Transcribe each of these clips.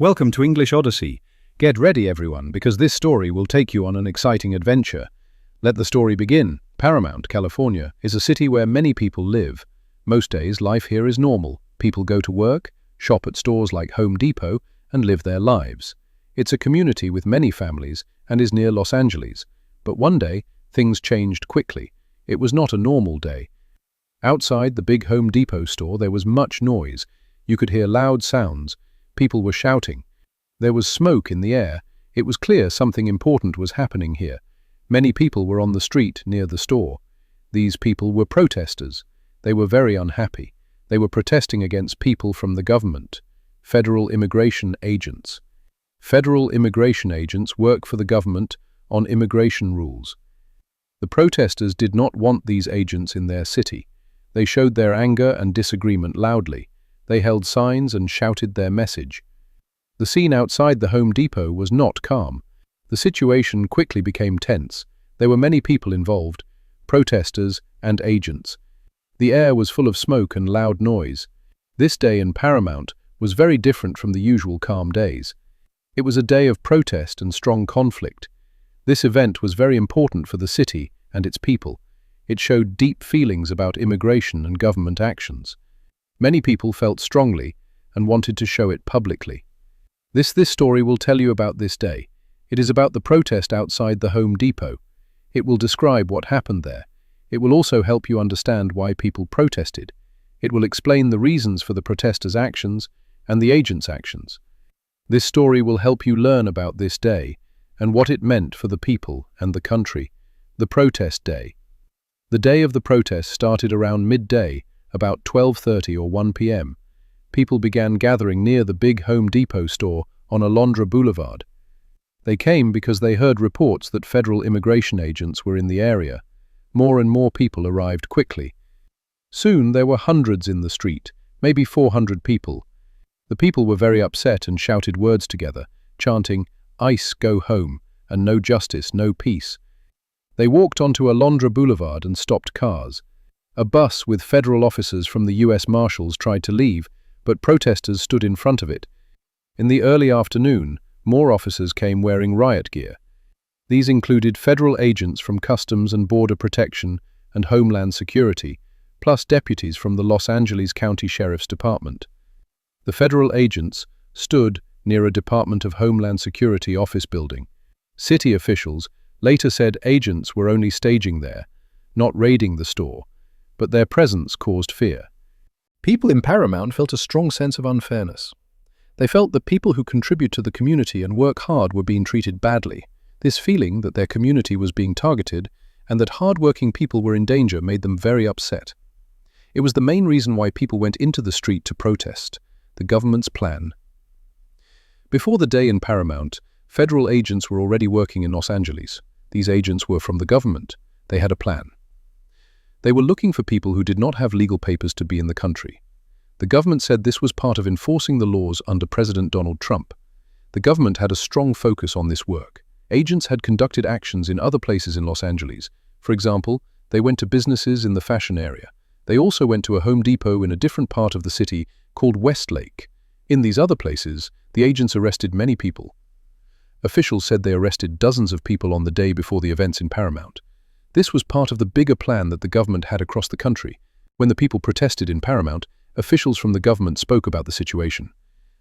Welcome to English Odyssey. Get ready, everyone, because this story will take you on an exciting adventure. Let the story begin. Paramount, California, is a city where many people live. Most days, life here is normal. People go to work, shop at stores like Home Depot, and live their lives. It's a community with many families and is near Los Angeles. But one day, things changed quickly. It was not a normal day. Outside the big Home Depot store, there was much noise. You could hear loud sounds. People were shouting. There was smoke in the air. It was clear something important was happening here. Many people were on the street near the store. These people were protesters. They were very unhappy. They were protesting against people from the government, federal immigration agents. Federal immigration agents work for the government on immigration rules. The protesters did not want these agents in their city. They showed their anger and disagreement loudly. They held signs and shouted their message. The scene outside the Home Depot was not calm. The situation quickly became tense. There were many people involved, protesters and agents. The air was full of smoke and loud noise. This day in Paramount was very different from the usual calm days. It was a day of protest and strong conflict. This event was very important for the city and its people. It showed deep feelings about immigration and government actions. Many people felt strongly and wanted to show it publicly. This story will tell you about this day. It is about the protest outside the Home Depot. It will describe what happened there. It will also help you understand why people protested. It will explain the reasons for the protesters' actions and the agents' actions. This story will help you learn about this day and what it meant for the people and the country. The protest day. The day of the protest started around midday, about 12:30 or 1 p.m. People began gathering near the big Home Depot store on Alondra Boulevard. They came because they heard reports that federal immigration agents were in the area. More and more people arrived quickly. Soon there were hundreds in the street, maybe 400 people. The people were very upset and shouted words together, chanting, "ICE, go home," and "No justice, no peace." They walked onto Alondra Boulevard and stopped cars. A bus with federal officers from the U.S. Marshals tried to leave, but protesters stood in front of it. In the early afternoon, more officers came wearing riot gear. These included federal agents from Customs and Border Protection and Homeland Security, plus deputies from the Los Angeles County Sheriff's Department. The federal agents stood near a Department of Homeland Security office building. City officials later said agents were only staging there, not raiding the store, but their presence caused fear. People in Paramount felt a strong sense of unfairness. They felt that people who contribute to the community and work hard were being treated badly. This feeling that their community was being targeted and that hard-working people were in danger made them very upset. It was the main reason why people went into the street to protest, the government's plan. Before the day in Paramount, federal agents were already working in Los Angeles. These agents were from the government. They had a plan. They were looking for people who did not have legal papers to be in the country. The government said this was part of enforcing the laws under President Donald Trump. The government had a strong focus on this work. Agents had conducted actions in other places in Los Angeles. For example, they went to businesses in the fashion area. They also went to a Home Depot in a different part of the city called Westlake. In these other places, the agents arrested many people. Officials said they arrested dozens of people on the day before the events in Paramount. This was part of the bigger plan that the government had across the country. When the people protested in Paramount, officials from the government spoke about the situation.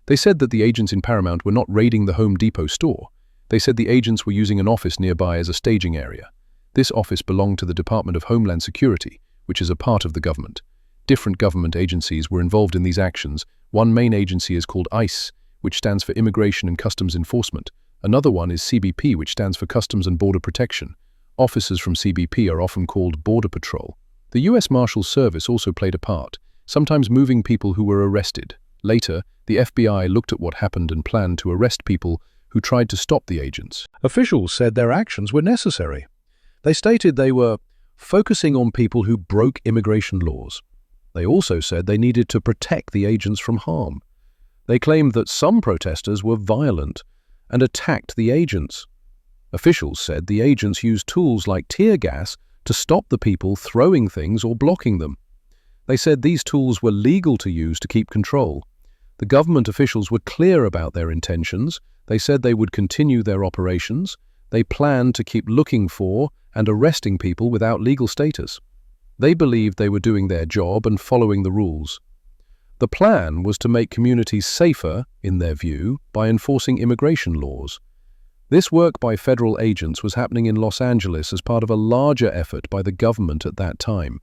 They said that the agents in Paramount were not raiding the Home Depot store. They said the agents were using an office nearby as a staging area. This office belonged to the Department of Homeland Security, which is a part of the government. Different government agencies were involved in these actions. One main agency is called ICE, which stands for Immigration and Customs Enforcement. Another one is CBP, which stands for Customs and Border Protection. Officers from CBP are often called Border Patrol. The U.S. Marshals Service also played a part, sometimes moving people who were arrested. Later, the FBI looked at what happened and planned to arrest people who tried to stop the agents. Officials said their actions were necessary. They stated they were focusing on people who broke immigration laws. They also said they needed to protect the agents from harm. They claimed that some protesters were violent and attacked the agents. Officials said the agents used tools like tear gas to stop the people throwing things or blocking them. They said these tools were legal to use to keep control. The government officials were clear about their intentions. They said they would continue their operations. They planned to keep looking for and arresting people without legal status. They believed they were doing their job and following the rules. The plan was to make communities safer, in their view, by enforcing immigration laws. This work by federal agents was happening in Los Angeles as part of a larger effort by the government at that time.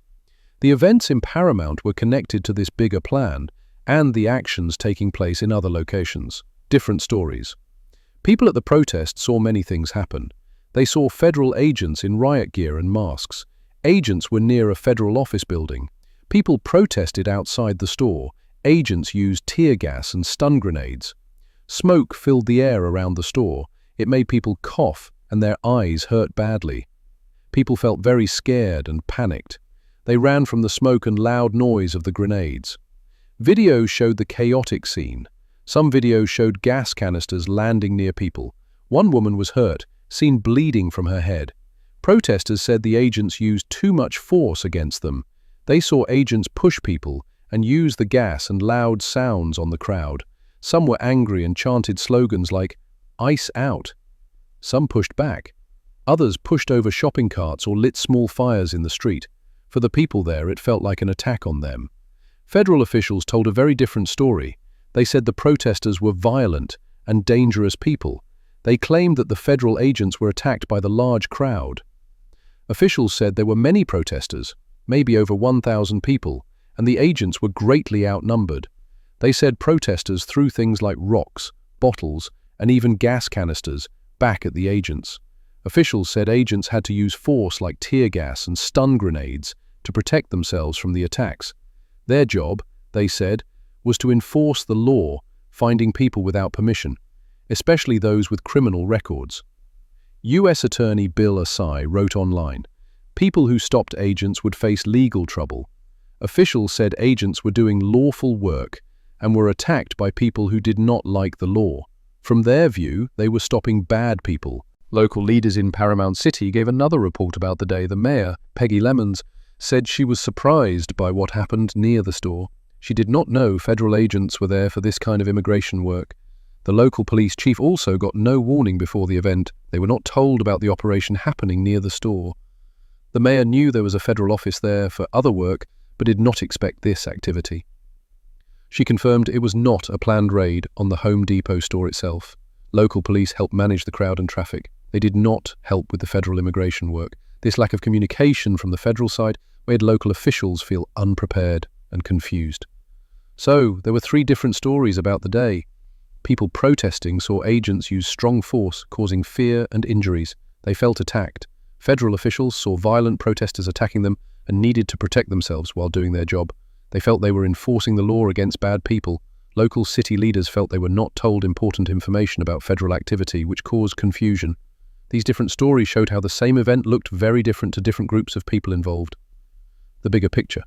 The events in Paramount were connected to this bigger plan and the actions taking place in other locations. Different stories. People at the protest saw many things happen. They saw federal agents in riot gear and masks. Agents were near a federal office building. People protested outside the store. Agents used tear gas and stun grenades. Smoke filled the air around the store. It made people cough and their eyes hurt badly. People felt very scared and panicked. They ran from the smoke and loud noise of the grenades. Videos showed the chaotic scene. Some videos showed gas canisters landing near people. One woman was hurt, seen bleeding from her head. Protesters said the agents used too much force against them. They saw agents push people and use the gas and loud sounds on the crowd. Some were angry and chanted slogans like, "Ice out." Some pushed back. Others pushed over shopping carts or lit small fires in the street. For the people there, it felt like an attack on them. Federal officials told a very different story. They said the protesters were violent and dangerous people. They claimed that the federal agents were attacked by the large crowd. Officials said there were many protesters, maybe over 1,000 people, and the agents were greatly outnumbered. They said protesters threw things like rocks, bottles, and even gas canisters back at the agents. Officials said agents had to use force like tear gas and stun grenades to protect themselves from the attacks. Their job, they said, was to enforce the law, finding people without permission, especially those with criminal records. U.S. Attorney Bill Asai wrote online, "People who stopped agents would face legal trouble." Officials said agents were doing lawful work and were attacked by people who did not like the law. From their view, they were stopping bad people. Local leaders in Paramount City gave another report about the day. The mayor, Peggy Lemons, said she was surprised by what happened near the store. She did not know federal agents were there for this kind of immigration work. The local police chief also got no warning before the event. They were not told about the operation happening near the store. The mayor knew there was a federal office there for other work, but did not expect this activity. She confirmed it was not a planned raid on the Home Depot store itself. Local police helped manage the crowd and traffic. They did not help with the federal immigration work. This lack of communication from the federal side made local officials feel unprepared and confused. So, there were 3 different stories about the day. People protesting saw agents use strong force, causing fear and injuries. They felt attacked. Federal officials saw violent protesters attacking them and needed to protect themselves while doing their job. They felt they were enforcing the law against bad people. Local city leaders felt they were not told important information about federal activity, which caused confusion. These different stories showed how the same event looked very different to different groups of people involved. The bigger picture.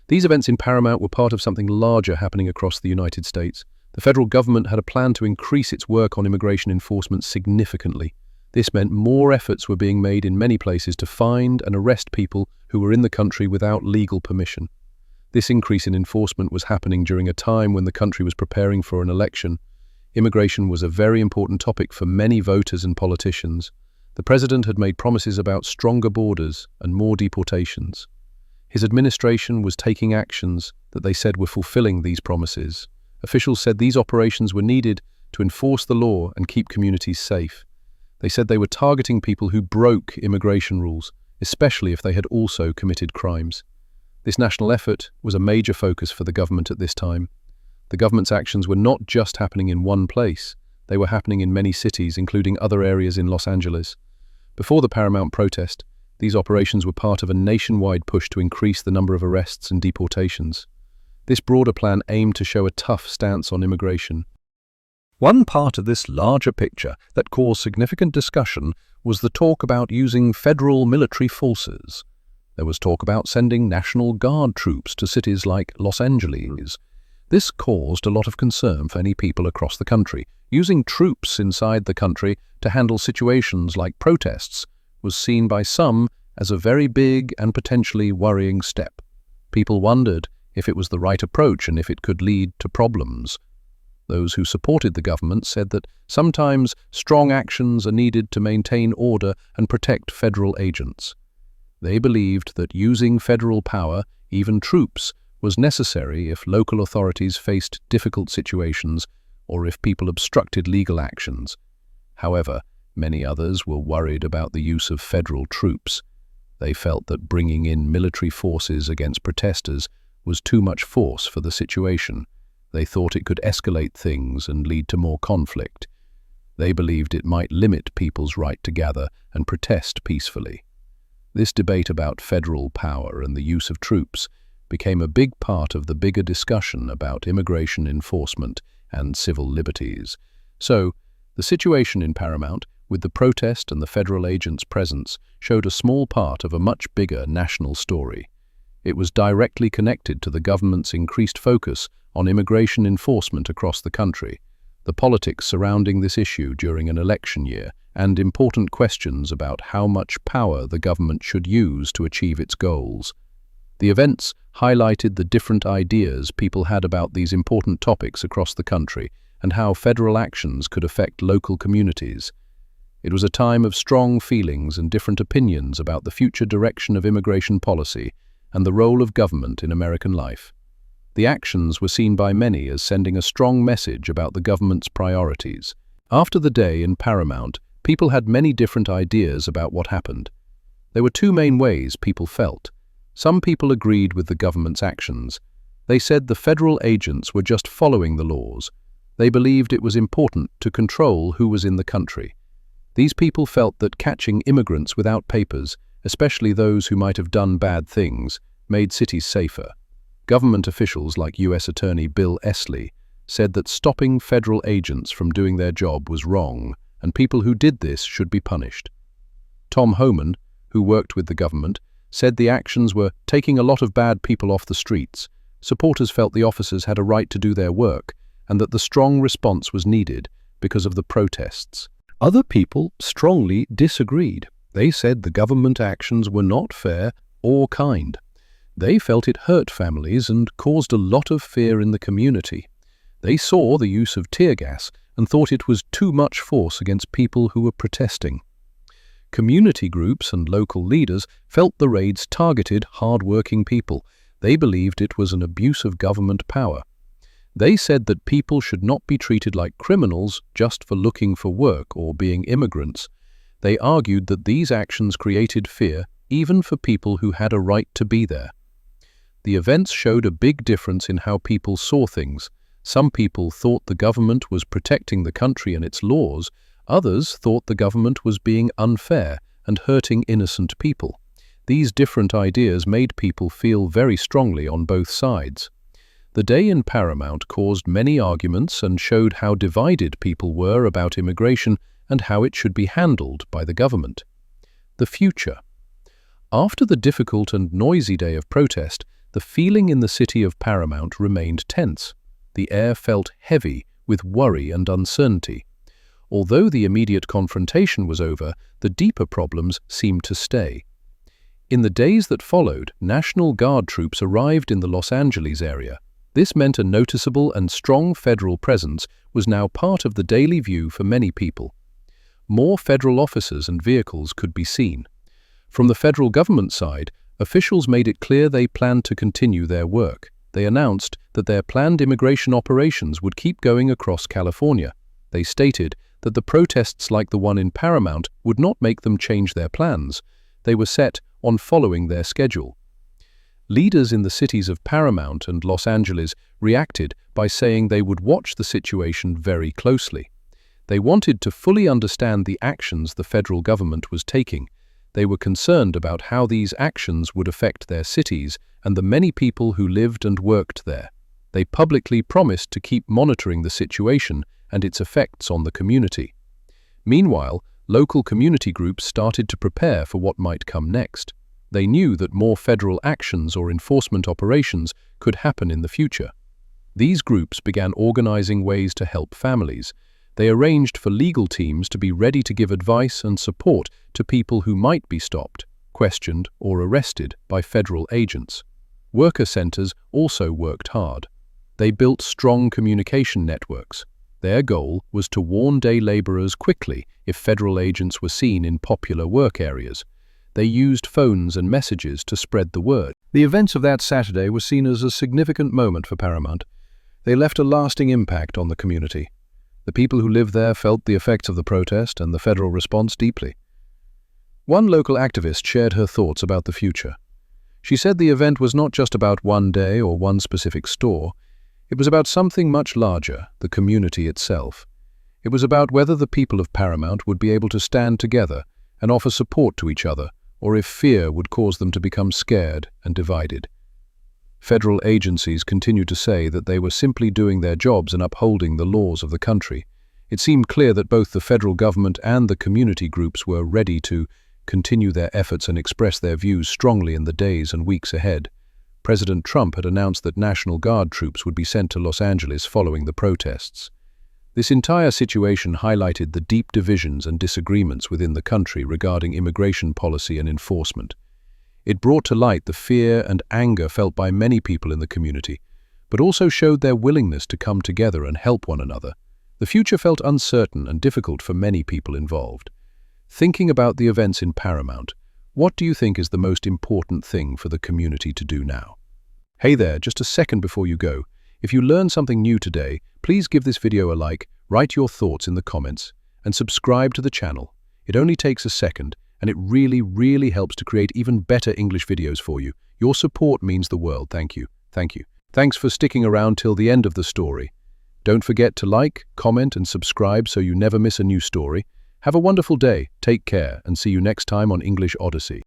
These events in Paramount were part of something larger happening across the United States. The federal government had a plan to increase its work on immigration enforcement significantly. This meant more efforts were being made in many places to find and arrest people who were in the country without legal permission. This increase in enforcement was happening during a time when the country was preparing for an election. Immigration was a very important topic for many voters and politicians. The president had made promises about stronger borders and more deportations. His administration was taking actions that they said were fulfilling these promises. Officials said these operations were needed to enforce the law and keep communities safe. They said they were targeting people who broke immigration rules, especially if they had also committed crimes. This national effort was a major focus for the government at this time. The government's actions were not just happening in one place. They were happening in many cities, including other areas in Los Angeles. Before the Paramount protest, these operations were part of a nationwide push to increase the number of arrests and deportations. This broader plan aimed to show a tough stance on immigration. One part of this larger picture that caused significant discussion was the talk about using federal military forces. There was talk about sending National Guard troops to cities like Los Angeles. This caused a lot of concern for many people across the country. Using troops inside the country to handle situations like protests was seen by some as a very big and potentially worrying step. People wondered if it was the right approach and if it could lead to problems. Those who supported the government said that sometimes strong actions are needed to maintain order and protect federal agents. They believed that using federal power, even troops, was necessary if local authorities faced difficult situations or if people obstructed legal actions. However, many others were worried about the use of federal troops. They felt that bringing in military forces against protesters was too much force for the situation. They thought it could escalate things and lead to more conflict. They believed it might limit people's right to gather and protest peacefully. This debate about federal power and the use of troops became a big part of the bigger discussion about immigration enforcement and civil liberties. So, the situation in Paramount, with the protest and the federal agents' presence, showed a small part of a much bigger national story. It was directly connected to the government's increased focus on immigration enforcement across the country, the politics surrounding this issue during an election year, and important questions about how much power the government should use to achieve its goals. The events highlighted the different ideas people had about these important topics across the country and how federal actions could affect local communities. It was a time of strong feelings and different opinions about the future direction of immigration policy and the role of government in American life. The actions were seen by many as sending a strong message about the government's priorities. After the day in Paramount, people had many different ideas about what happened. There were two main ways people felt. Some people agreed with the government's actions. They said the federal agents were just following the laws. They believed it was important to control who was in the country. These people felt that catching immigrants without papers, especially those who might have done bad things, made cities safer. Government officials like U.S. Attorney Bill Esley said that stopping federal agents from doing their job was wrong, and people who did this should be punished. Tom Homan, who worked with the government, said the actions were taking a lot of bad people off the streets. Supporters felt the officers had a right to do their work, and that the strong response was needed because of the protests. Other people strongly disagreed. They said the government actions were not fair or kind. They felt it hurt families and caused a lot of fear in the community. They saw the use of tear gas and thought it was too much force against people who were protesting. Community groups and local leaders felt the raids targeted hard-working people. They believed it was an abuse of government power. They said that people should not be treated like criminals just for looking for work or being immigrants. They argued that these actions created fear even for people who had a right to be there. The events showed a big difference in how people saw things. Some people thought the government was protecting the country and its laws. Others thought the government was being unfair and hurting innocent people. These different ideas made people feel very strongly on both sides. The day in Paramount caused many arguments and showed how divided people were about immigration and how it should be handled by the government. The future. After the difficult and noisy day of protest, the feeling in the city of Paramount remained tense. The air felt heavy with worry and uncertainty. Although the immediate confrontation was over, the deeper problems seemed to stay. In the days that followed, National Guard troops arrived in the Los Angeles area. This meant a noticeable and strong federal presence was now part of the daily view for many people. More federal officers and vehicles could be seen. From the federal government side, officials made it clear they planned to continue their work. They announced that their planned immigration operations would keep going across California. They stated that the protests like the one in Paramount would not make them change their plans. They were set on following their schedule. Leaders in the cities of Paramount and Los Angeles reacted by saying they would watch the situation very closely. They wanted to fully understand the actions the federal government was taking. They were concerned about how these actions would affect their cities and the many people who lived and worked there. They publicly promised to keep monitoring the situation and its effects on the community. Meanwhile, local community groups started to prepare for what might come next. They knew that more federal actions or enforcement operations could happen in the future. These groups began organizing ways to help families. They arranged for legal teams to be ready to give advice and support to people who might be stopped, questioned, or arrested by federal agents. Worker centers also worked hard. They built strong communication networks. Their goal was to warn day laborers quickly if federal agents were seen in popular work areas. They used phones and messages to spread the word. The events of that Saturday were seen as a significant moment for Paramount. They left a lasting impact on the community. The people who lived there felt the effects of the protest and the federal response deeply. One local activist shared her thoughts about the future. She said the event was not just about one day or one specific store. It was about something much larger, the community itself. It was about whether the people of Paramount would be able to stand together and offer support to each other, or if fear would cause them to become scared and divided. Federal agencies continued to say that they were simply doing their jobs and upholding the laws of the country. It seemed clear that both the federal government and the community groups were ready to continue their efforts and express their views strongly in the days and weeks ahead. President Trump had announced that National Guard troops would be sent to Los Angeles following the protests. This entire situation highlighted the deep divisions and disagreements within the country regarding immigration policy and enforcement. It brought to light the fear and anger felt by many people in the community, but also showed their willingness to come together and help one another. The future felt uncertain and difficult for many people involved. Thinking about the events in Paramount, what do you think is the most important thing for the community to do now? Hey there, just a second before you go. If you learned something new today, please give this video a like, write your thoughts in the comments, and subscribe to the channel. It only takes a second, and it really helps to create even better English videos for you. Your support means the world. Thank you. Thank you. Thanks for sticking around till the end of the story. Don't forget to like, comment, and subscribe so you never miss a new story. Have a wonderful day, take care, and see you next time on English Odyssey.